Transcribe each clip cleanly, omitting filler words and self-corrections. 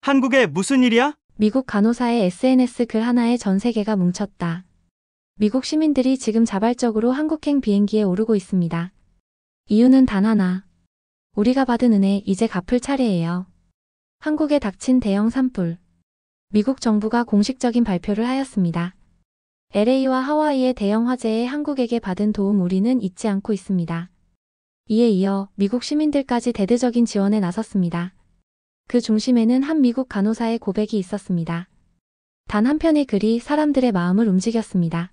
한국에 무슨 일이야? 미국 간호사의 SNS 글 하나에 전 세계가 뭉쳤다. 미국 시민들이 지금 자발적으로 한국행 비행기에 오르고 있습니다. 이유는 단 하나. 우리가 받은 은혜 이제 갚을 차례예요. 한국에 닥친 대형 산불. 미국 정부가 공식적인 발표를 하였습니다. LA와 하와이의 대형 화재에 한국에게 받은 도움 우리는 잊지 않고 있습니다. 이에 이어 미국 시민들까지 대대적인 지원에 나섰습니다. 그 중심에는 한 미국 간호사의 고백이 있었습니다. 단 한 편의 글이 사람들의 마음을 움직였습니다.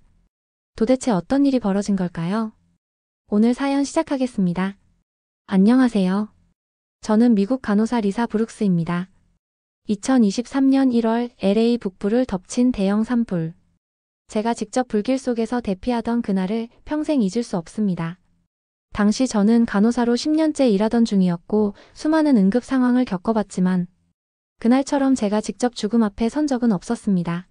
도대체 어떤 일이 벌어진 걸까요? 오늘 사연 시작하겠습니다. 안녕하세요. 저는 미국 간호사 리사 브룩스입니다. 2023년 1월 LA 북부를 덮친 대형 산불. 제가 직접 불길 속에서 대피하던 그날을 평생 잊을 수 없습니다. 당시 저는 간호사로 10년째 일하던 중이었고 수많은 응급 상황을 겪어봤지만 그날처럼 제가 직접 죽음 앞에 선 적은 없었습니다.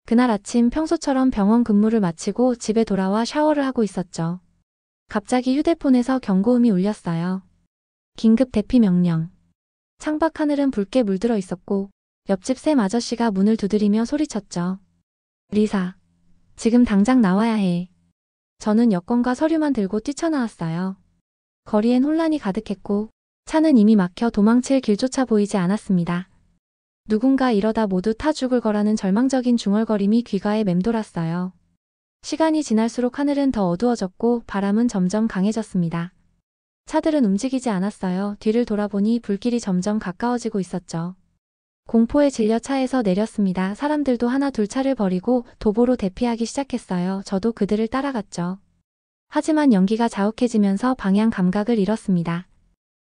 그날 아침 평소처럼 병원 근무를 마치고 집에 돌아와 샤워를 하고 있었죠. 갑자기 휴대폰에서 경고음이 울렸어요. 긴급 대피 명령. 창밖 하늘은 붉게 물들어 있었고 옆집 샘 아저씨가 문을 두드리며 소리쳤죠. 리사, 지금 당장 나와야 해. 저는 여권과 서류만 들고 뛰쳐나왔어요. 거리엔 혼란이 가득했고 차는 이미 막혀 도망칠 길조차 보이지 않았습니다. 누군가 이러다 모두 타 죽을 거라는 절망적인 중얼거림이 귀가에 맴돌았어요. 시간이 지날수록 하늘은 더 어두워졌고 바람은 점점 강해졌습니다. 차들은 움직이지 않았어요. 뒤를 돌아보니 불길이 점점 가까워지고 있었죠. 공포에 질려 차에서 내렸습니다. 사람들도 하나 둘 차를 버리고 도보로 대피하기 시작했어요. 저도 그들을 따라갔죠. 하지만 연기가 자욱해지면서 방향 감각을 잃었습니다.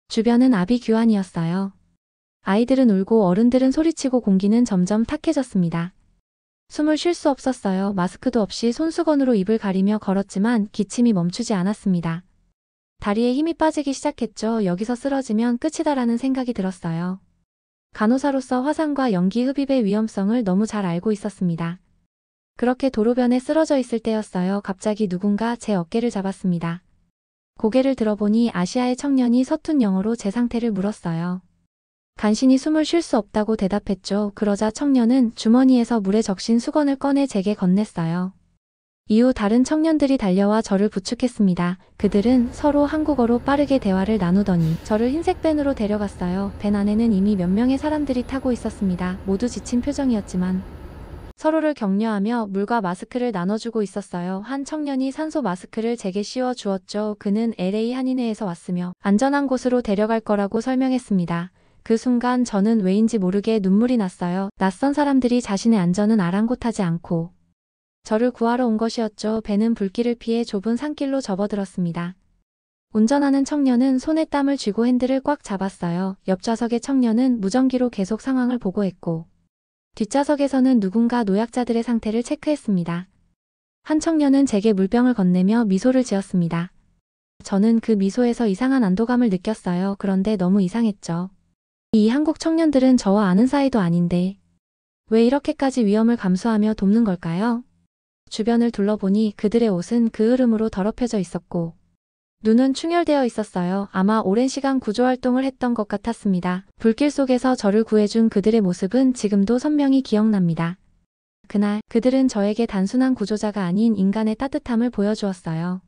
주변은 아비규환이었어요. 아이들은 울고 어른들은 소리치고 공기는 점점 탁해졌습니다. 숨을 쉴 수 없었어요. 마스크도 없이 손수건으로 입을 가리며 걸었지만 기침이 멈추지 않았습니다. 다리에 힘이 빠지기 시작했죠. 여기서 쓰러지면 끝이다라는 생각이 들었어요. 간호사로서 화상과 연기 흡입의 위험성을 너무 잘 알고 있었습니다. 그렇게 도로변에 쓰러져 있을 때였어요. 갑자기 누군가 제 어깨를 잡았습니다. 고개를 들어보니 아시아의 청년이 서툰 영어로 제 상태를 물었어요. 간신히 숨을 쉴 수 없다고 대답했죠. 그러자 청년은 주머니에서 물에 적신 수건을 꺼내 제게 건넸어요. 이후 다른 청년들이 달려와 저를 부축했습니다. 그들은 서로 한국어로 빠르게 대화를 나누더니 저를 흰색 밴으로 데려갔어요. 밴 안에는 이미 몇 명의 사람들이 타고 있었습니다. 모두 지친 표정이었지만 서로를 격려하며 물과 마스크를 나눠주고 있었어요. 한 청년이 산소 마스크를 제게 씌워 주었죠. 그는 LA 한인회에서 왔으며 안전한 곳으로 데려갈 거라고 설명했습니다. 그 순간 저는 왜인지 모르게 눈물이 났어요. 낯선 사람들이 자신의 안전은 아랑곳하지 않고 저를 구하러 온 것이었죠. 배는 불길을 피해 좁은 산길로 접어들었습니다. 운전하는 청년은 손에 땀을 쥐고 핸들을 꽉 잡았어요. 옆좌석의 청년은 무전기로 계속 상황을 보고했고 뒷좌석에서는 누군가 노약자들의 상태를 체크했습니다. 한 청년은 제게 물병을 건네며 미소를 지었습니다. 저는 그 미소에서 이상한 안도감을 느꼈어요. 그런데 너무 이상했죠. 이 한국 청년들은 저와 아는 사이도 아닌데 왜 이렇게까지 위험을 감수하며 돕는 걸까요? 주변을 둘러보니 그들의 옷은 그 흐름으로 더럽혀져 있었고 눈은 충혈되어 있었어요. 아마 오랜 시간 구조활동을 했던 것 같았습니다. 불길 속에서 저를 구해준 그들의 모습은 지금도 선명히 기억납니다. 그날 그들은 저에게 단순한 구조자가 아닌 인간의 따뜻함을 보여주었어요.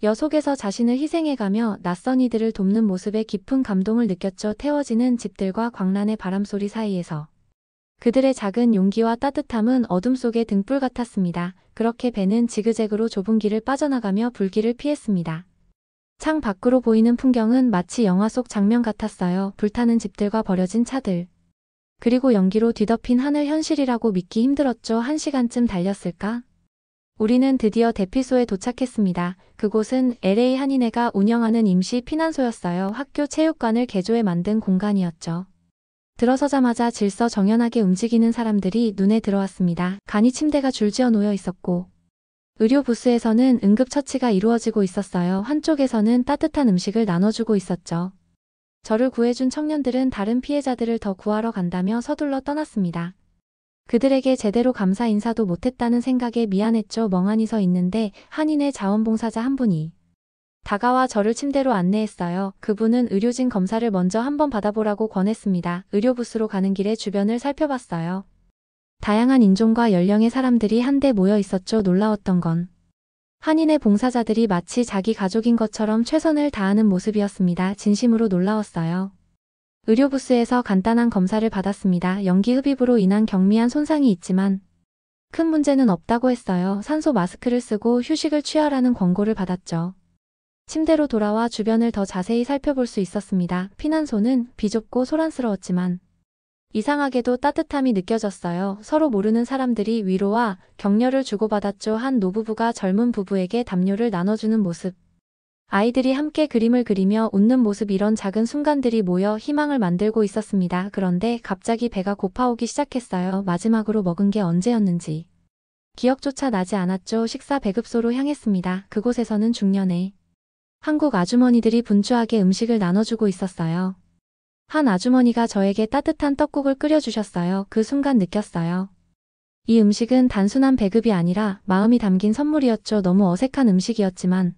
여 속에서 자신을 희생해가며 낯선 이들을 돕는 모습에 깊은 감동을 느꼈죠. 태워지는 집들과 광란의 바람소리 사이에서 그들의 작은 용기와 따뜻함은 어둠 속의 등불 같았습니다. 그렇게 배는 지그재그로 좁은 길을 빠져나가며 불길을 피했습니다. 창 밖으로 보이는 풍경은 마치 영화 속 장면 같았어요. 불타는 집들과 버려진 차들. 그리고 연기로 뒤덮인 하늘. 현실이라고 믿기 힘들었죠. 1시간쯤 달렸을까? 우리는 드디어 대피소에 도착했습니다. 그곳은 LA 한인회가 운영하는 임시 피난소였어요. 학교 체육관을 개조해 만든 공간이었죠. 들어서자마자 질서정연하게 움직이는 사람들이 눈에 들어왔습니다. 간이 침대가 줄지어 놓여 있었고 의료 부스에서는 응급처치가 이루어지고 있었어요. 한쪽에서는 따뜻한 음식을 나눠주고 있었죠. 저를 구해준 청년들은 다른 피해자들을 더 구하러 간다며 서둘러 떠났습니다. 그들에게 제대로 감사 인사도 못했다는 생각에 미안했죠. 멍하니 서 있는데 한인회 자원봉사자 한 분이 다가와 저를 침대로 안내했어요. 그분은 의료진 검사를 먼저 한번 받아보라고 권했습니다. 의료부스로 가는 길에 주변을 살펴봤어요. 다양한 인종과 연령의 사람들이 한데 모여 있었죠. 놀라웠던 건 한인의 봉사자들이 마치 자기 가족인 것처럼 최선을 다하는 모습이었습니다. 진심으로 놀라웠어요. 의료부스에서 간단한 검사를 받았습니다. 연기 흡입으로 인한 경미한 손상이 있지만 큰 문제는 없다고 했어요. 산소 마스크를 쓰고 휴식을 취하라는 권고를 받았죠. 침대로 돌아와 주변을 더 자세히 살펴볼 수 있었습니다. 피난소는 비좁고 소란스러웠지만 이상하게도 따뜻함이 느껴졌어요. 서로 모르는 사람들이 위로와 격려를 주고받았죠. 한 노부부가 젊은 부부에게 담요를 나눠주는 모습. 아이들이 함께 그림을 그리며 웃는 모습, 이런 작은 순간들이 모여 희망을 만들고 있었습니다. 그런데 갑자기 배가 고파오기 시작했어요. 마지막으로 먹은 게 언제였는지 기억조차 나지 않았죠. 식사 배급소로 향했습니다. 그곳에서는 중년의 한국 아주머니들이 분주하게 음식을 나눠주고 있었어요. 한 아주머니가 저에게 따뜻한 떡국을 끓여주셨어요. 그 순간 느꼈어요. 이 음식은 단순한 배급이 아니라 마음이 담긴 선물이었죠. 너무 어색한 음식이었지만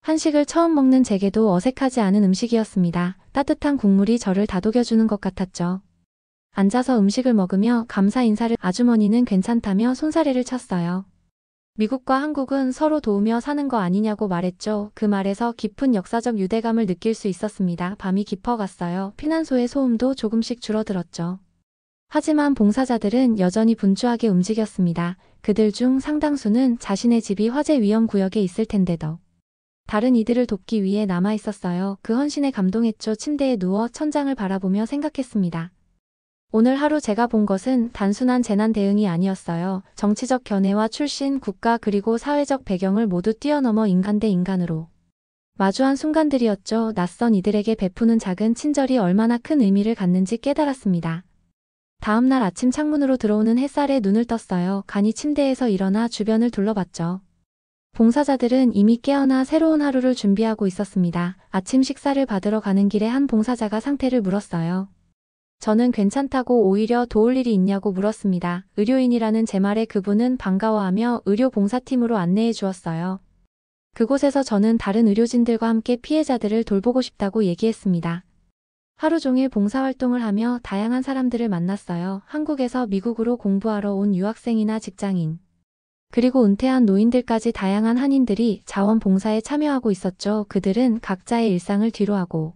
한식을 처음 먹는 제게도 어색하지 않은 음식이었습니다. 따뜻한 국물이 저를 다독여주는 것 같았죠. 앉아서 음식을 먹으며 감사 인사를 아주머니는 괜찮다며 손사래를 쳤어요. 미국과 한국은 서로 도우며 사는 거 아니냐고 말했죠. 그 말에서 깊은 역사적 유대감을 느낄 수 있었습니다. 밤이 깊어갔어요. 피난소의 소음도 조금씩 줄어들었죠. 하지만 봉사자들은 여전히 분주하게 움직였습니다. 그들 중 상당수는 자신의 집이 화재 위험 구역에 있을 텐데도 다른 이들을 돕기 위해 남아 있었어요. 그 헌신에 감동했죠. 침대에 누워 천장을 바라보며 생각했습니다. 오늘 하루 제가 본 것은 단순한 재난 대응이 아니었어요. 정치적 견해와 출신, 국가 그리고 사회적 배경을 모두 뛰어넘어 인간 대 인간으로 마주한 순간들이었죠. 낯선 이들에게 베푸는 작은 친절이 얼마나 큰 의미를 갖는지 깨달았습니다. 다음 날 아침 창문으로 들어오는 햇살에 눈을 떴어요. 간이 침대에서 일어나 주변을 둘러봤죠. 봉사자들은 이미 깨어나 새로운 하루를 준비하고 있었습니다. 아침 식사를 받으러 가는 길에 한 봉사자가 상태를 물었어요. 저는 괜찮다고 오히려 도울 일이 있냐고 물었습니다. 의료인이라는 제 말에 그분은 반가워하며 의료봉사팀으로 안내해 주었어요. 그곳에서 저는 다른 의료진들과 함께 피해자들을 돌보고 싶다고 얘기했습니다. 하루 종일 봉사활동을 하며 다양한 사람들을 만났어요. 한국에서 미국으로 공부하러 온 유학생이나 직장인, 그리고 은퇴한 노인들까지 다양한 한인들이 자원봉사에 참여하고 있었죠. 그들은 각자의 일상을 뒤로하고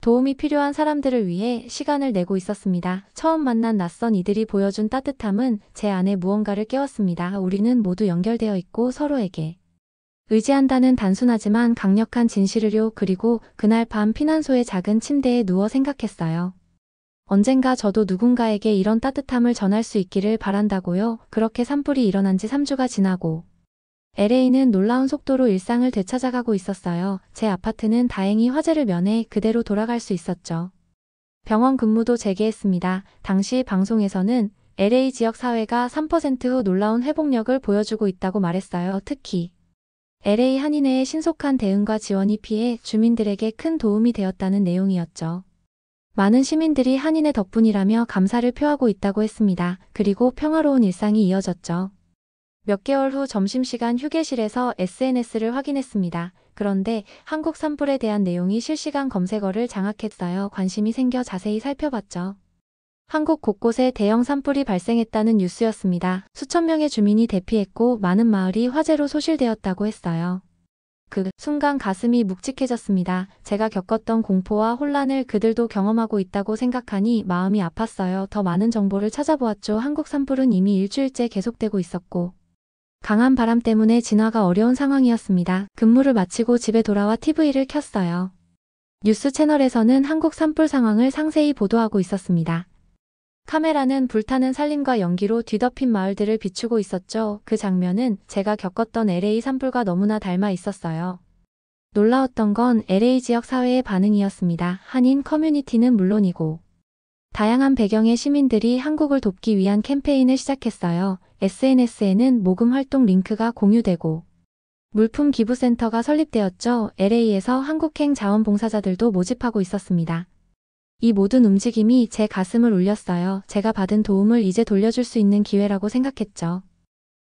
도움이 필요한 사람들을 위해 시간을 내고 있었습니다. 처음 만난 낯선 이들이 보여준 따뜻함은 제 안에 무언가를 깨웠습니다. 우리는 모두 연결되어 있고 서로에게 의지한다는 단순하지만 강력한 진실을요. 그리고 그날 밤 피난소의 작은 침대에 누워 생각했어요. 언젠가 저도 누군가에게 이런 따뜻함을 전할 수 있기를 바란다고요. 그렇게 산불이 일어난 지 3주가 지나고 LA는 놀라운 속도로 일상을 되찾아가고 있었어요. 제 아파트는 다행히 화재를 면해 그대로 돌아갈 수 있었죠. 병원 근무도 재개했습니다. 당시 방송에서는 LA 지역 사회가 3% 후 놀라운 회복력을 보여주고 있다고 말했어요. 특히 LA 한인회의 신속한 대응과 지원이 피해 주민들에게 큰 도움이 되었다는 내용이었죠. 많은 시민들이 한인회 덕분이라며 감사를 표하고 있다고 했습니다. 그리고 평화로운 일상이 이어졌죠. 몇 개월 후 점심시간 휴게실에서 SNS를 확인했습니다. 그런데 한국 산불에 대한 내용이 실시간 검색어를 장악했어요. 관심이 생겨 자세히 살펴봤죠. 한국 곳곳에 대형 산불이 발생했다는 뉴스였습니다. 수천 명의 주민이 대피했고 많은 마을이 화재로 소실되었다고 했어요. 그 순간 가슴이 묵직해졌습니다. 제가 겪었던 공포와 혼란을 그들도 경험하고 있다고 생각하니 마음이 아팠어요. 더 많은 정보를 찾아보았죠. 한국 산불은 이미 일주일째 계속되고 있었고 강한 바람 때문에 진화가 어려운 상황이었습니다. 근무를 마치고 집에 돌아와 TV를 켰어요. 뉴스 채널에서는 한국 산불 상황을 상세히 보도하고 있었습니다. 카메라는 불타는 산림과 연기로 뒤덮인 마을들을 비추고 있었죠. 그 장면은 제가 겪었던 LA 산불과 너무나 닮아 있었어요. 놀라웠던 건 LA 지역 사회의 반응이었습니다. 한인 커뮤니티는 물론이고 다양한 배경의 시민들이 한국을 돕기 위한 캠페인을 시작했어요. SNS에는 모금 활동 링크가 공유되고 물품 기부센터가 설립되었죠. LA에서 한국행 자원봉사자들도 모집하고 있었습니다. 이 모든 움직임이 제 가슴을 울렸어요. 제가 받은 도움을 이제 돌려줄 수 있는 기회라고 생각했죠.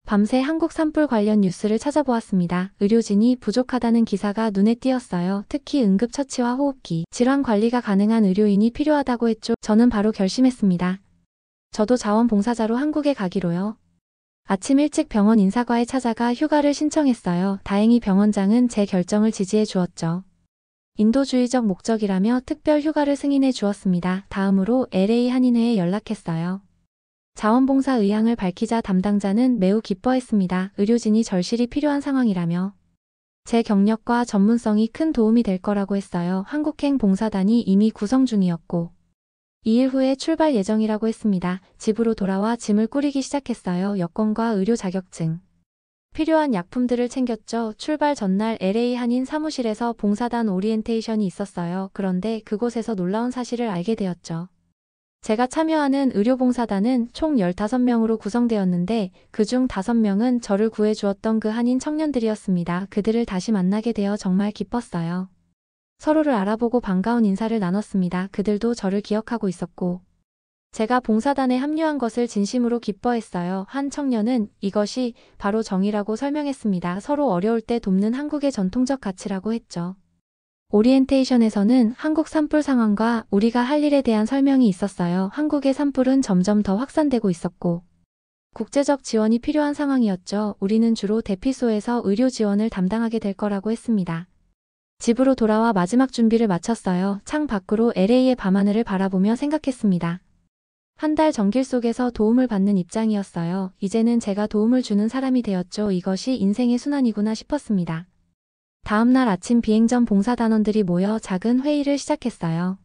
밤새 한국 산불 관련 뉴스를 찾아보았습니다. 의료진이 부족하다는 기사가 눈에 띄었어요. 특히 응급처치와 호흡기, 질환 관리가 가능한 의료인이 필요하다고 했죠. 저는 바로 결심했습니다. 저도 자원봉사자로 한국에 가기로요. 아침 일찍 병원 인사과에 찾아가 휴가를 신청했어요. 다행히 병원장은 제 결정을 지지해 주었죠. 인도주의적 목적이라며 특별 휴가를 승인해 주었습니다. 다음으로 LA 한인회에 연락했어요. 자원봉사 의향을 밝히자 담당자는 매우 기뻐했습니다. 의료진이 절실히 필요한 상황이라며 제 경력과 전문성이 큰 도움이 될 거라고 했어요. 한국행 봉사단이 이미 구성 중이었고 2일 후에 출발 예정이라고 했습니다. 집으로 돌아와 짐을 꾸리기 시작했어요. 여권과 의료 자격증, 필요한 약품들을 챙겼죠. 출발 전날 LA 한인 사무실에서 봉사단 오리엔테이션이 있었어요. 그런데 그곳에서 놀라운 사실을 알게 되었죠. 제가 참여하는 의료봉사단은 총 15명으로 구성되었는데 그중 5명은 저를 구해주었던 그 한인 청년들이었습니다. 그들을 다시 만나게 되어 정말 기뻤어요. 서로를 알아보고 반가운 인사를 나눴습니다. 그들도 저를 기억하고 있었고 제가 봉사단에 합류한 것을 진심으로 기뻐했어요. 한 청년은 이것이 바로 정의라고 설명했습니다. 서로 어려울 때 돕는 한국의 전통적 가치라고 했죠. 오리엔테이션에서는 한국 산불 상황과 우리가 할 일에 대한 설명이 있었어요. 한국의 산불은 점점 더 확산되고 있었고 국제적 지원이 필요한 상황이었죠. 우리는 주로 대피소에서 의료 지원을 담당하게 될 거라고 했습니다. 집으로 돌아와 마지막 준비를 마쳤어요. 창 밖으로 LA의 밤하늘을 바라보며 생각했습니다. 한 달 정길 속에서 도움을 받는 입장이었어요. 이제는 제가 도움을 주는 사람이 되었죠. 이것이 인생의 순환이구나 싶었습니다. 다음 날 아침 비행 전 봉사단원들이 모여 작은 회의를 시작했어요.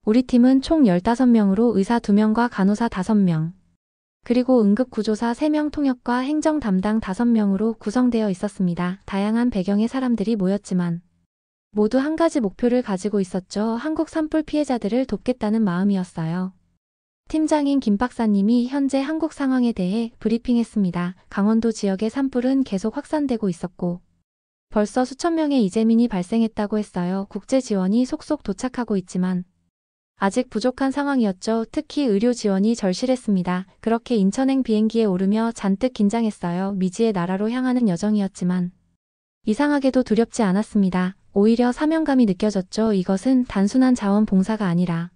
우리 팀은 총 15명으로 의사 2명과 간호사 5명, 그리고 응급구조사 3명 통역과 행정 담당 5명으로 구성되어 있었습니다. 다양한 배경의 사람들이 모였지만 모두 한 가지 목표를 가지고 있었죠. 한국 산불 피해자들을 돕겠다는 마음이었어요. 팀장인 김 박사님이 현재 한국 상황에 대해 브리핑했습니다. 강원도 지역의 산불은 계속 확산되고 있었고 벌써 수천 명의 이재민이 발생했다고 했어요. 국제 지원이 속속 도착하고 있지만 아직 부족한 상황이었죠. 특히 의료 지원이 절실했습니다. 그렇게 인천행 비행기에 오르며 잔뜩 긴장했어요. 미지의 나라로 향하는 여정이었지만 이상하게도 두렵지 않았습니다. 오히려 사명감이 느껴졌죠. 이것은 단순한 자원봉사가 아니라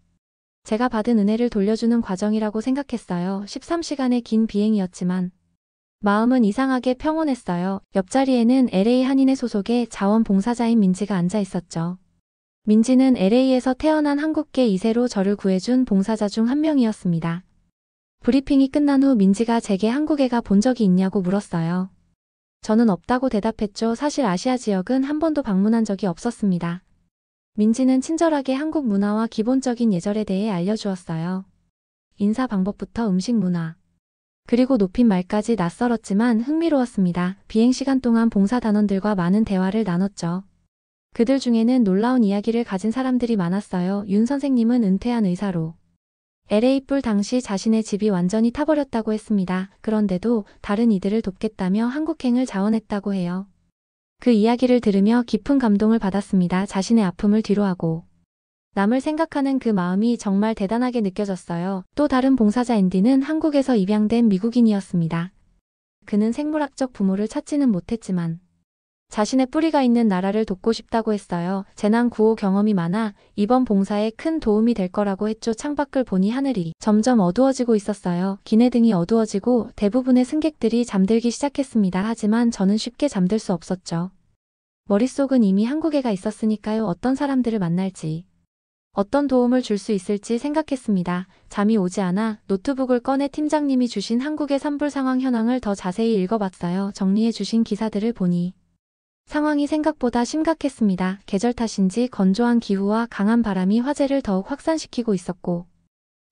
제가 받은 은혜를 돌려주는 과정이라고 생각했어요. 13시간의 긴 비행이었지만 마음은 이상하게 평온했어요. 옆자리에는 LA 한인회 소속의 자원봉사자인 민지가 앉아 있었죠. 민지는 LA에서 태어난 한국계 2세로 저를 구해준 봉사자 중 한 명이었습니다. 브리핑이 끝난 후 민지가 제게 한국에 가 본 적이 있냐고 물었어요. 저는 없다고 대답했죠. 사실 아시아 지역은 한 번도 방문한 적이 없었습니다. 민지는 친절하게 한국 문화와 기본적인 예절에 대해 알려주었어요. 인사 방법부터 음식 문화, 그리고 높임말까지 낯설었지만 흥미로웠습니다. 비행 시간 동안 봉사단원들과 많은 대화를 나눴죠. 그들 중에는 놀라운 이야기를 가진 사람들이 많았어요. 윤 선생님은 은퇴한 의사로 LA 불 당시 자신의 집이 완전히 타버렸다고 했습니다. 그런데도 다른 이들을 돕겠다며 한국행을 자원했다고 해요. 그 이야기를 들으며 깊은 감동을 받았습니다. 자신의 아픔을 뒤로하고 남을 생각하는 그 마음이 정말 대단하게 느껴졌어요. 또 다른 봉사자 앤디는 한국에서 입양된 미국인이었습니다. 그는 생물학적 부모를 찾지는 못했지만 자신의 뿌리가 있는 나라를 돕고 싶다고 했어요. 재난 구호 경험이 많아 이번 봉사에 큰 도움이 될 거라고 했죠. 창밖을 보니 하늘이 점점 어두워지고 있었어요. 기내등이 어두워지고 대부분의 승객들이 잠들기 시작했습니다. 하지만 저는 쉽게 잠들 수 없었죠. 머릿속은 이미 한국에 가 있었으니까요. 어떤 사람들을 만날지, 어떤 도움을 줄 수 있을지 생각했습니다. 잠이 오지 않아 노트북을 꺼내 팀장님이 주신 한국의 산불 상황 현황을 더 자세히 읽어봤어요. 정리해 주신 기사들을 보니 상황이 생각보다 심각했습니다. 계절 탓인지 건조한 기후와 강한 바람이 화재를 더욱 확산시키고 있었고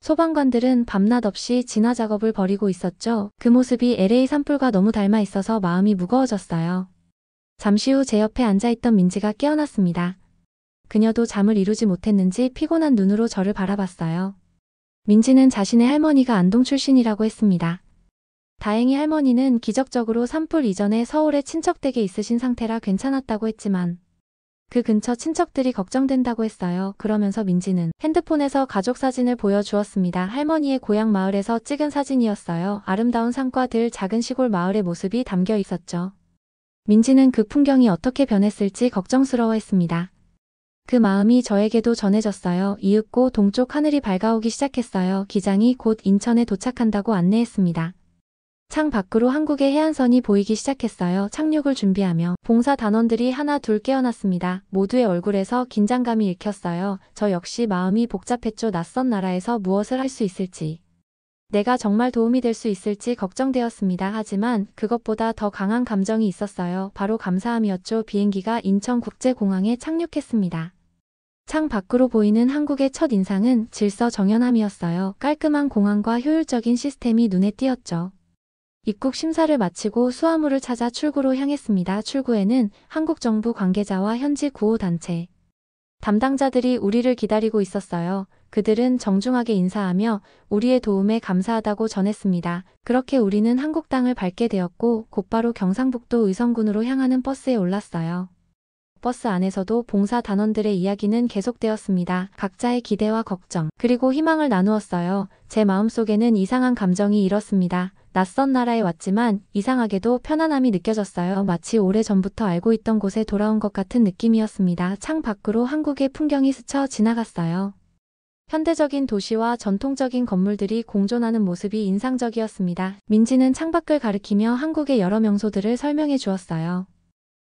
소방관들은 밤낮 없이 진화 작업을 벌이고 있었죠. 그 모습이 LA 산불과 너무 닮아 있어서 마음이 무거워졌어요. 잠시 후 제 옆에 앉아있던 민지가 깨어났습니다. 그녀도 잠을 이루지 못했는지 피곤한 눈으로 저를 바라봤어요. 민지는 자신의 할머니가 안동 출신이라고 했습니다. 다행히 할머니는 기적적으로 산불 이전에 서울에 친척 댁에 있으신 상태라 괜찮았다고 했지만 그 근처 친척들이 걱정된다고 했어요. 그러면서 민지는 핸드폰에서 가족 사진을 보여주었습니다. 할머니의 고향 마을에서 찍은 사진이었어요. 아름다운 산과들, 작은 시골 마을의 모습이 담겨 있었죠. 민지는 그 풍경이 어떻게 변했을지 걱정스러워했습니다. 그 마음이 저에게도 전해졌어요. 이윽고 동쪽 하늘이 밝아오기 시작했어요. 기장이 곧 인천에 도착한다고 안내했습니다. 창 밖으로 한국의 해안선이 보이기 시작했어요. 착륙을 준비하며 봉사 단원들이 하나 둘 깨어났습니다. 모두의 얼굴에서 긴장감이 읽혔어요. 저 역시 마음이 복잡했죠. 낯선 나라에서 무엇을 할 수 있을지. 내가 정말 도움이 될 수 있을지 걱정되었습니다. 하지만 그것보다 더 강한 감정이 있었어요. 바로 감사함이었죠. 비행기가 인천국제공항에 착륙했습니다. 창 밖으로 보이는 한국의 첫 인상은 질서정연함이었어요. 깔끔한 공항과 효율적인 시스템이 눈에 띄었죠. 입국 심사를 마치고 수화물을 찾아 출구로 향했습니다. 출구에는 한국 정부 관계자와 현지 구호단체 담당자들이 우리를 기다리고 있었어요. 그들은 정중하게 인사하며 우리의 도움에 감사하다고 전했습니다. 그렇게 우리는 한국 땅을 밟게 되었고 곧바로 경상북도 의성군으로 향하는 버스에 올랐어요. 버스 안에서도 봉사 단원들의 이야기는 계속되었습니다. 각자의 기대와 걱정, 그리고 희망을 나누었어요. 제 마음속에는 이상한 감정이 일었습니다. 낯선 나라에 왔지만 이상하게도 편안함이 느껴졌어요. 마치 오래전부터 알고 있던 곳에 돌아온 것 같은 느낌이었습니다. 창 밖으로 한국의 풍경이 스쳐 지나갔어요. 현대적인 도시와 전통적인 건물들이 공존하는 모습이 인상적이었습니다. 민지는 창밖을 가리키며 한국의 여러 명소들을 설명해 주었어요.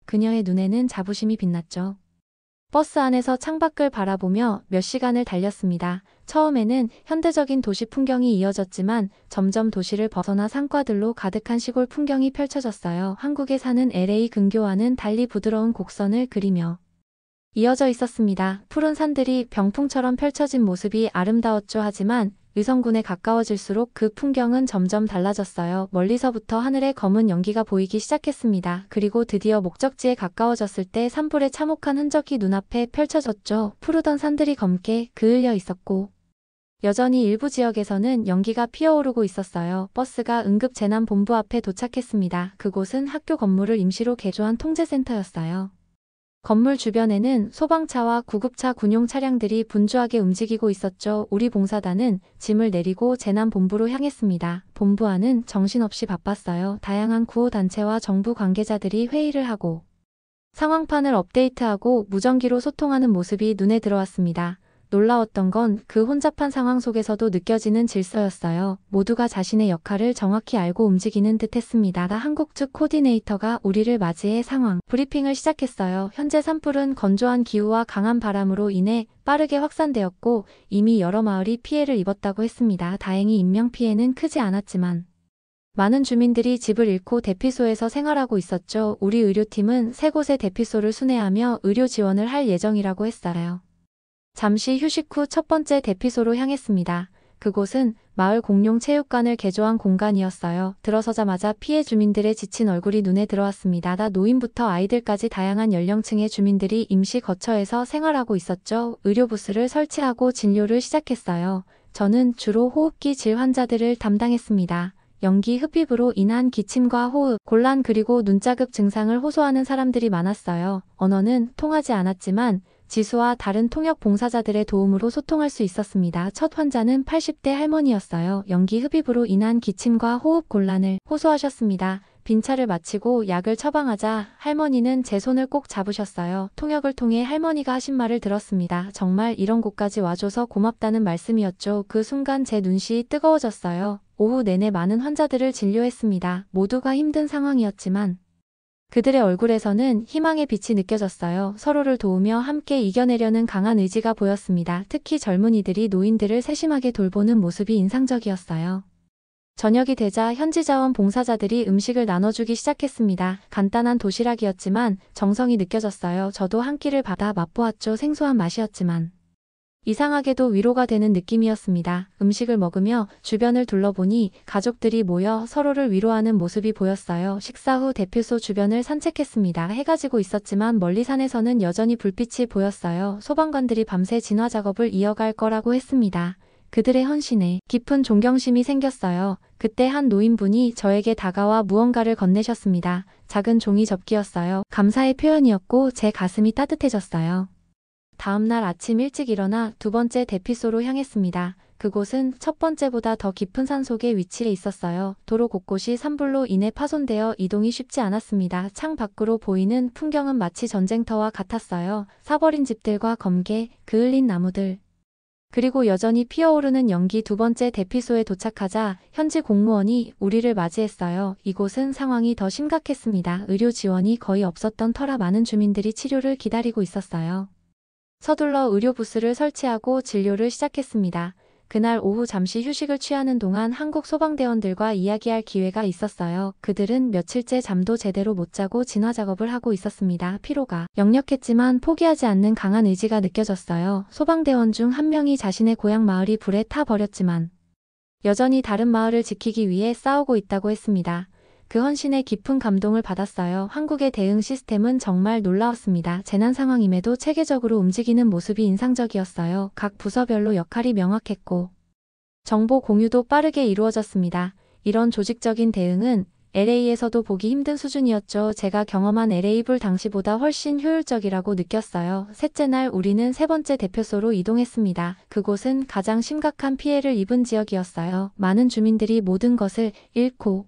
그녀의 눈에는 자부심이 빛났죠. 버스 안에서 창밖을 바라보며 몇 시간을 달렸습니다. 처음에는 현대적인 도시 풍경이 이어졌지만 점점 도시를 벗어나 산과들로 가득한 시골 풍경이 펼쳐졌어요. 한국에 사는 LA 근교와는 달리 부드러운 곡선을 그리며 이어져 있었습니다. 푸른 산들이 병풍처럼 펼쳐진 모습이 아름다웠죠. 하지만 의성군에 가까워질수록 그 풍경은 점점 달라졌어요. 멀리서부터 하늘에 검은 연기가 보이기 시작했습니다. 그리고 드디어 목적지에 가까워졌을 때 산불의 참혹한 흔적이 눈앞에 펼쳐졌죠. 푸르던 산들이 검게 그을려 있었고 여전히 일부 지역에서는 연기가 피어오르고 있었어요. 버스가 응급재난본부 앞에 도착했습니다. 그곳은 학교 건물을 임시로 개조한 통제센터였어요. 건물 주변에는 소방차와 구급차 군용 차량들이 분주하게 움직이고 있었죠. 우리 봉사단은 짐을 내리고 재난본부로 향했습니다. 본부 안은 정신없이 바빴어요. 다양한 구호단체와 정부 관계자들이 회의를 하고 상황판을 업데이트하고 무전기로 소통하는 모습이 눈에 들어왔습니다. 놀라웠던 건 그 혼잡한 상황 속에서도 느껴지는 질서였어요. 모두가 자신의 역할을 정확히 알고 움직이는 듯 했습니다. 한국 측 코디네이터가 우리를 맞이해 상황 브리핑을 시작했어요. 현재 산불은 건조한 기후와 강한 바람으로 인해 빠르게 확산되었고 이미 여러 마을이 피해를 입었다고 했습니다. 다행히 인명피해는 크지 않았지만 많은 주민들이 집을 잃고 대피소에서 생활하고 있었죠. 우리 의료팀은 3곳의 대피소를 순회하며 의료 지원을 할 예정이라고 했어요. 잠시 휴식 후 첫 번째 대피소로 향했습니다. 그곳은 마을 공용 체육관을 개조한 공간이었어요. 들어서자마자 피해 주민들의 지친 얼굴이 눈에 들어왔습니다. 노인부터 아이들까지 다양한 연령층의 주민들이 임시 거처에서 생활하고 있었죠. 의료부스를 설치하고 진료를 시작했어요. 저는 주로 호흡기 질 환자들을 담당했습니다. 연기 흡입으로 인한 기침과 호흡, 곤란 그리고 눈자극 증상을 호소하는 사람들이 많았어요. 언어는 통하지 않았지만 지수와 다른 통역 봉사자들의 도움으로 소통할 수 있었습니다. 첫 환자는 80대 할머니였어요. 연기 흡입으로 인한 기침과 호흡 곤란을 호소하셨습니다. 빈차를 마치고 약을 처방하자 할머니는 제 손을 꼭 잡으셨어요. 통역을 통해 할머니가 하신 말을 들었습니다. 정말 이런 곳까지 와줘서 고맙다는 말씀이었죠. 그 순간 제 눈시 뜨거워졌어요. 오후 내내 많은 환자들을 진료했습니다. 모두가 힘든 상황이었지만 그들의 얼굴에서는 희망의 빛이 느껴졌어요. 서로를 도우며 함께 이겨내려는 강한 의지가 보였습니다. 특히 젊은이들이 노인들을 세심하게 돌보는 모습이 인상적이었어요. 저녁이 되자 현지 자원 봉사자들이 음식을 나눠주기 시작했습니다. 간단한 도시락이었지만 정성이 느껴졌어요. 저도 한 끼를 받아 맛보았죠. 생소한 맛이었지만 이상하게도 위로가 되는 느낌이었습니다. 음식을 먹으며 주변을 둘러보니 가족들이 모여 서로를 위로하는 모습이 보였어요. 식사 후 대피소 주변을 산책했습니다. 해가 지고 있었지만 멀리 산에서는 여전히 불빛이 보였어요. 소방관들이 밤새 진화 작업을 이어갈 거라고 했습니다. 그들의 헌신에 깊은 존경심이 생겼어요. 그때 한 노인분이 저에게 다가와 무언가를 건네셨습니다. 작은 종이 접기였어요. 감사의 표현이었고 제 가슴이 따뜻해졌어요. 다음날 아침 일찍 일어나 두 번째 대피소로 향했습니다. 그곳은 첫 번째보다 더 깊은 산속에 위치해 있었어요. 도로 곳곳이 산불로 인해 파손되어 이동이 쉽지 않았습니다. 창 밖으로 보이는 풍경은 마치 전쟁터와 같았어요. 사버린 집들과 검게, 그을린 나무들. 그리고 여전히 피어오르는 연기. 두 번째 대피소에 도착하자 현지 공무원이 우리를 맞이했어요. 이곳은 상황이 더 심각했습니다. 의료 지원이 거의 없었던 터라 많은 주민들이 치료를 기다리고 있었어요. 서둘러 의료 부스를 설치하고 진료를 시작했습니다. 그날 오후 잠시 휴식을 취하는 동안 한국 소방대원들과 이야기할 기회가 있었어요. 그들은 며칠째 잠도 제대로 못 자고 진화 작업을 하고 있었습니다. 피로가 역력했지만 포기하지 않는 강한 의지가 느껴졌어요. 소방대원 중 한 명이 자신의 고향 마을이 불에 타 버렸지만 여전히 다른 마을을 지키기 위해 싸우고 있다고 했습니다. 그 헌신에 깊은 감동을 받았어요. 한국의 대응 시스템은 정말 놀라웠습니다. 재난 상황임에도 체계적으로 움직이는 모습이 인상적이었어요. 각 부서별로 역할이 명확했고 정보 공유도 빠르게 이루어졌습니다. 이런 조직적인 대응은 LA에서도 보기 힘든 수준이었죠. 제가 경험한 LA 불 당시보다 훨씬 효율적이라고 느꼈어요. 셋째 날 우리는 세 번째 대표소로 이동했습니다. 그곳은 가장 심각한 피해를 입은 지역이었어요. 많은 주민들이 모든 것을 잃고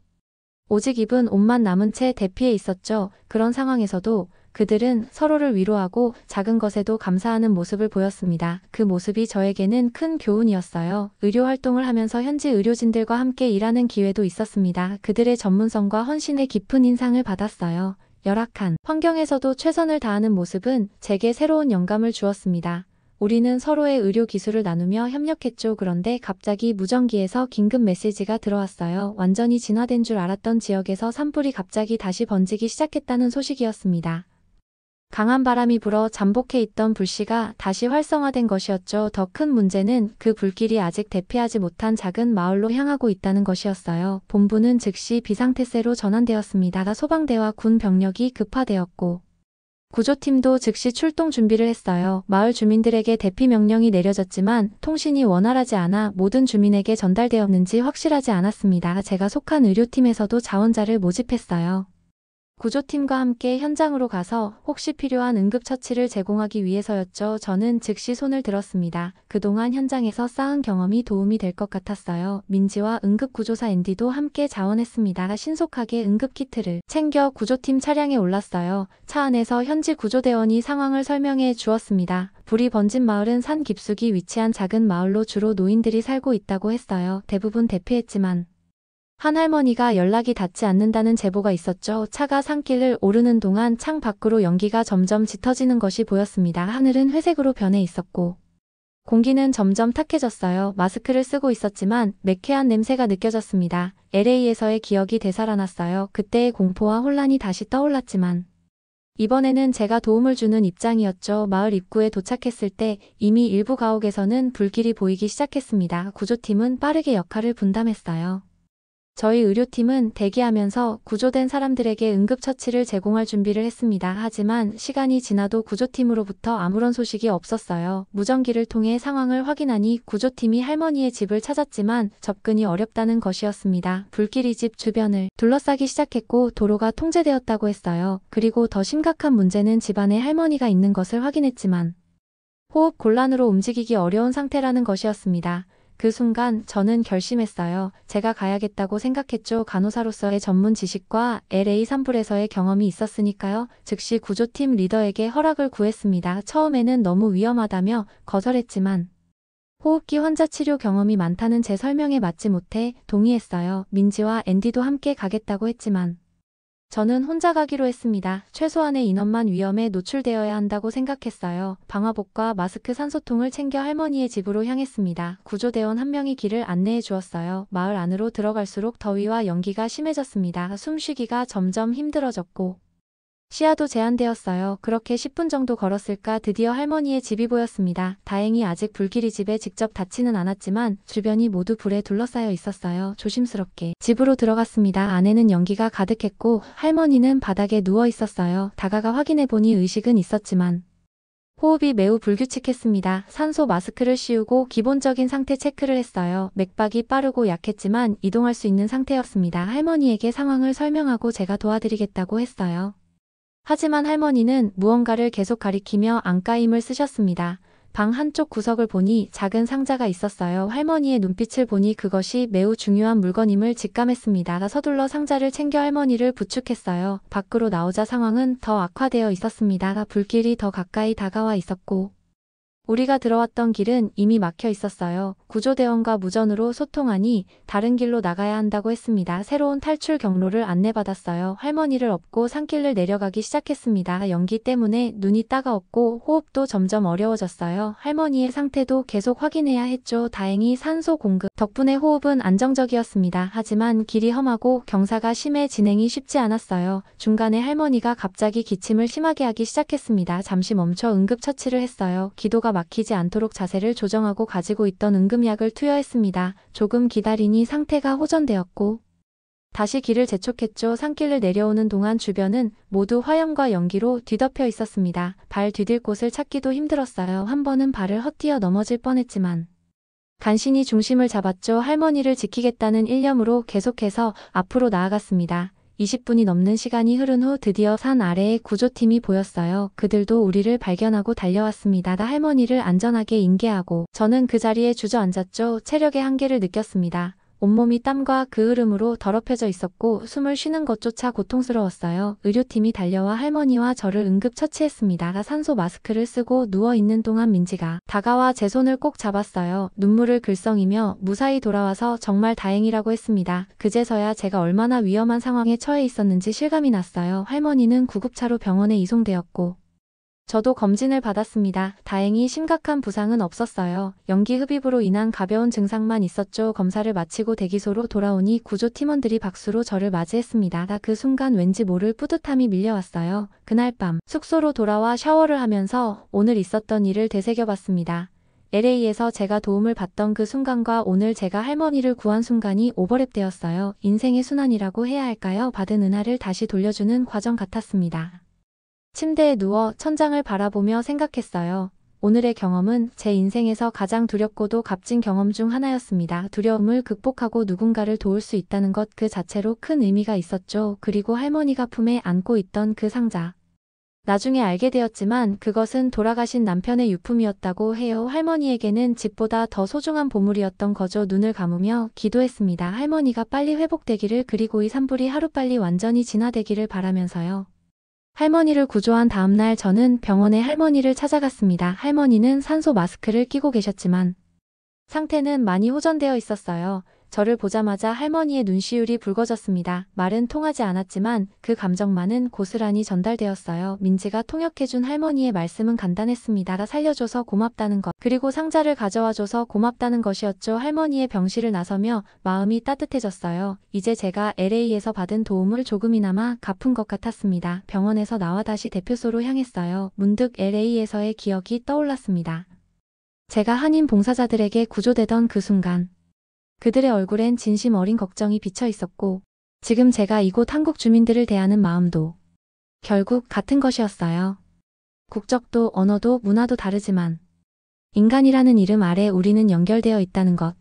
오직 입은 옷만 남은 채 대피해 있었죠. 그런 상황에서도 그들은 서로를 위로하고 작은 것에도 감사하는 모습을 보였습니다. 그 모습이 저에게는 큰 교훈이었어요. 의료 활동을 하면서 현지 의료진들과 함께 일하는 기회도 있었습니다. 그들의 전문성과 헌신에 깊은 인상을 받았어요. 열악한 환경에서도 최선을 다하는 모습은 제게 새로운 영감을 주었습니다. 우리는 서로의 의료 기술을 나누며 협력했죠. 그런데 갑자기 무전기에서 긴급 메시지가 들어왔어요. 완전히 진화된 줄 알았던 지역에서 산불이 갑자기 다시 번지기 시작했다는 소식이었습니다. 강한 바람이 불어 잠복해 있던 불씨가 다시 활성화된 것이었죠. 더 큰 문제는 그 불길이 아직 대피하지 못한 작은 마을로 향하고 있다는 것이었어요. 본부는 즉시 비상태세로 전환되었습니다. 소방대와 군 병력이 급파되었고 구조팀도 즉시 출동 준비를 했어요. 마을 주민들에게 대피 명령이 내려졌지만 통신이 원활하지 않아 모든 주민에게 전달되었는지 확실하지 않았습니다. 제가 속한 의료팀에서도 자원자를 모집했어요. 구조팀과 함께 현장으로 가서 혹시 필요한 응급처치를 제공하기 위해서였죠. 저는 즉시 손을 들었습니다. 그동안 현장에서 쌓은 경험이 도움이 될 것 같았어요. 민지와 응급구조사 앤디도 함께 자원했습니다. 신속하게 응급키트를 챙겨 구조팀 차량에 올랐어요. 차 안에서 현지 구조대원이 상황을 설명해 주었습니다. 불이 번진 마을은 산 깊숙이 위치한 작은 마을로 주로 노인들이 살고 있다고 했어요. 대부분 대피했지만 한 할머니가 연락이 닿지 않는다는 제보가 있었죠. 차가 산길을 오르는 동안 창 밖으로 연기가 점점 짙어지는 것이 보였습니다. 하늘은 회색으로 변해 있었고 공기는 점점 탁해졌어요. 마스크를 쓰고 있었지만 매캐한 냄새가 느껴졌습니다. LA에서의 기억이 되살아났어요. 그때의 공포와 혼란이 다시 떠올랐지만 이번에는 제가 도움을 주는 입장이었죠. 마을 입구에 도착했을 때 이미 일부 가옥에서는 불길이 보이기 시작했습니다. 구조팀은 빠르게 역할을 분담했어요. 저희 의료팀은 대기하면서 구조된 사람들에게 응급처치를 제공할 준비를 했습니다. 하지만 시간이 지나도 구조팀으로부터 아무런 소식이 없었어요. 무전기를 통해 상황을 확인하니 구조팀이 할머니의 집을 찾았지만 접근이 어렵다는 것이었습니다. 불길이 집 주변을 둘러싸기 시작했고 도로가 통제되었다고 했어요. 그리고 더 심각한 문제는 집안에 할머니가 있는 것을 확인했지만 호흡 곤란으로 움직이기 어려운 상태라는 것이었습니다. 그 순간 저는 결심했어요. 제가 가야겠다고 생각했죠. 간호사로서의 전문 지식과 LA 산불에서의 경험이 있었으니까요. 즉시 구조팀 리더에게 허락을 구했습니다. 처음에는 너무 위험하다며 거절했지만 호흡기 환자 치료 경험이 많다는 제 설명에 맞지 못해 동의했어요. 민지와 앤디도 함께 가겠다고 했지만 저는 혼자 가기로 했습니다. 최소한의 인원만 위험에 노출되어야 한다고 생각했어요. 방화복과 마스크 산소통을 챙겨 할머니의 집으로 향했습니다. 구조대원 한 명이 길을 안내해 주었어요. 마을 안으로 들어갈수록 더위와 연기가 심해졌습니다. 숨쉬기가 점점 힘들어졌고 시야도 제한되었어요. 그렇게 10분 정도 걸었을까 드디어 할머니의 집이 보였습니다. 다행히 아직 불길이 집에 직접 닿지는 않았지만 주변이 모두 불에 둘러싸여 있었어요. 조심스럽게 집으로 들어갔습니다. 안에는 연기가 가득했고 할머니는 바닥에 누워 있었어요. 다가가 확인해보니 의식은 있었지만 호흡이 매우 불규칙했습니다. 산소 마스크를 씌우고 기본적인 상태 체크를 했어요. 맥박이 빠르고 약했지만 이동할 수 있는 상태였습니다. 할머니에게 상황을 설명하고 제가 도와드리겠다고 했어요. 하지만 할머니는 무언가를 계속 가리키며 안과힘을 쓰셨습니다. 방 한쪽 구석을 보니 작은 상자가 있었어요. 할머니의 눈빛을 보니 그것이 매우 중요한 물건임을 직감했습니다. 서둘러 상자를 챙겨 할머니를 부축했어요. 밖으로 나오자 상황은 더 악화되어 있었습니다. 불길이 더 가까이 다가와 있었고 우리가 들어왔던 길은 이미 막혀 있었어요. 구조대원과 무전으로 소통하니 다른 길로 나가야 한다고 했습니다. 새로운 탈출 경로를 안내받았어요. 할머니를 업고 산길을 내려가기 시작했습니다. 연기 때문에 눈이 따가웠고 호흡도 점점 어려워졌어요. 할머니의 상태도 계속 확인해야 했죠. 다행히 산소 공급 덕분에 호흡은 안정적이었습니다. 하지만 길이 험하고 경사가 심해 진행이 쉽지 않았어요. 중간에 할머니가 갑자기 기침을 심하게 하기 시작했습니다. 잠시 멈춰 응급처치를 했어요. 기도가 막히지 않도록 자세를 조정하고 가지고 있던 응급약을 투여했습니다. 조금 기다리니 상태가 호전되었고 다시 길을 재촉했죠. 산길을 내려오는 동안 주변은 모두 화염과 연기로 뒤덮여 있었습니다. 발 디딜 곳을 찾기도 힘들었어요. 한 번은 발을 헛디뎌 넘어질 뻔했지만 간신히 중심을 잡았죠. 할머니를 지키겠다는 일념으로 계속해서 앞으로 나아갔습니다. 20분이 넘는 시간이 흐른 후 드디어 산 아래에 구조팀이 보였어요. 그들도 우리를 발견하고 달려왔습니다. 할머니를 안전하게 인계하고 저는 그 자리에 주저앉았죠. 체력의 한계를 느꼈습니다. 온몸이 땀과 그 흐름으로 더럽혀져 있었고 숨을 쉬는 것조차 고통스러웠어요. 의료팀이 달려와 할머니와 저를 응급처치했습니다. 산소 마스크를 쓰고 누워있는 동안 민지가 다가와 제 손을 꼭 잡았어요. 눈물을 글썽이며 무사히 돌아와서 정말 다행이라고 했습니다. 그제서야 제가 얼마나 위험한 상황에 처해 있었는지 실감이 났어요. 할머니는 구급차로 병원에 이송되었고 저도 검진을 받았습니다. 다행히 심각한 부상은 없었어요. 연기 흡입으로 인한 가벼운 증상만 있었죠. 검사를 마치고 대기소로 돌아오니 구조팀원들이 박수로 저를 맞이했습니다. 그 순간 왠지 모를 뿌듯함이 밀려왔어요. 그날 밤 숙소로 돌아와 샤워를 하면서 오늘 있었던 일을 되새겨봤습니다. LA에서 제가 도움을 받던 그 순간과 오늘 제가 할머니를 구한 순간이 오버랩되었어요. 인생의 순환이라고 해야 할까요? 받은 은하를 다시 돌려주는 과정 같았습니다. 침대에 누워 천장을 바라보며 생각했어요. 오늘의 경험은 제 인생에서 가장 두렵고도 값진 경험 중 하나였습니다. 두려움을 극복하고 누군가를 도울 수 있다는 것 그 자체로 큰 의미가 있었죠. 그리고 할머니가 품에 안고 있던 그 상자. 나중에 알게 되었지만 그것은 돌아가신 남편의 유품이었다고 해요. 할머니에게는 집보다 더 소중한 보물이었던 거죠. 눈을 감으며 기도했습니다. 할머니가 빨리 회복되기를 그리고 이 산불이 하루빨리 완전히 진화되기를 바라면서요. 할머니를 구조한 다음날 저는 병원에 할머니를 찾아갔습니다. 할머니는 산소 마스크를 끼고 계셨지만 상태는 많이 호전되어 있었어요. 저를 보자마자 할머니의 눈시울이 붉어졌습니다. 말은 통하지 않았지만 그 감정만은 고스란히 전달되었어요. 민지가 통역해준 할머니의 말씀은 간단했습니다. 나 살려줘서 고맙다는 것, 그리고 상자를 가져와줘서 고맙다는 것이었죠. 할머니의 병실을 나서며 마음이 따뜻해졌어요. 이제 제가 LA에서 받은 도움을 조금이나마 갚은 것 같았습니다. 병원에서 나와 다시 대표소로 향했어요. 문득 LA에서의 기억이 떠올랐습니다. 제가 한인 봉사자들에게 구조되던 그 순간. 그들의 얼굴엔 진심 어린 걱정이 비쳐 있었고 지금 제가 이곳 한국 주민들을 대하는 마음도 결국 같은 것이었어요. 국적도 언어도 문화도 다르지만 인간이라는 이름 아래 우리는 연결되어 있다는 것.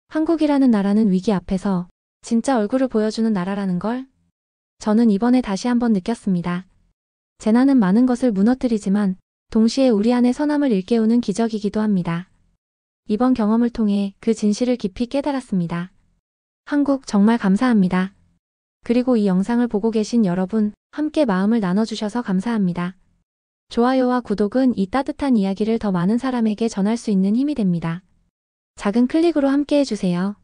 한국이라는 나라는 위기 앞에서 진짜 얼굴을 보여주는 나라라는 걸 저는 이번에 다시 한번 느꼈습니다. 재난은 많은 것을 무너뜨리지만 동시에 우리 안의 선함을 일깨우는 기적이기도 합니다. 이번 경험을 통해 그 진실을 깊이 깨달았습니다. 한국 정말 감사합니다. 그리고 이 영상을 보고 계신 여러분, 함께 마음을 나눠주셔서 감사합니다. 좋아요와 구독은 이 따뜻한 이야기를 더 많은 사람에게 전할 수 있는 힘이 됩니다. 작은 클릭으로 함께 해주세요.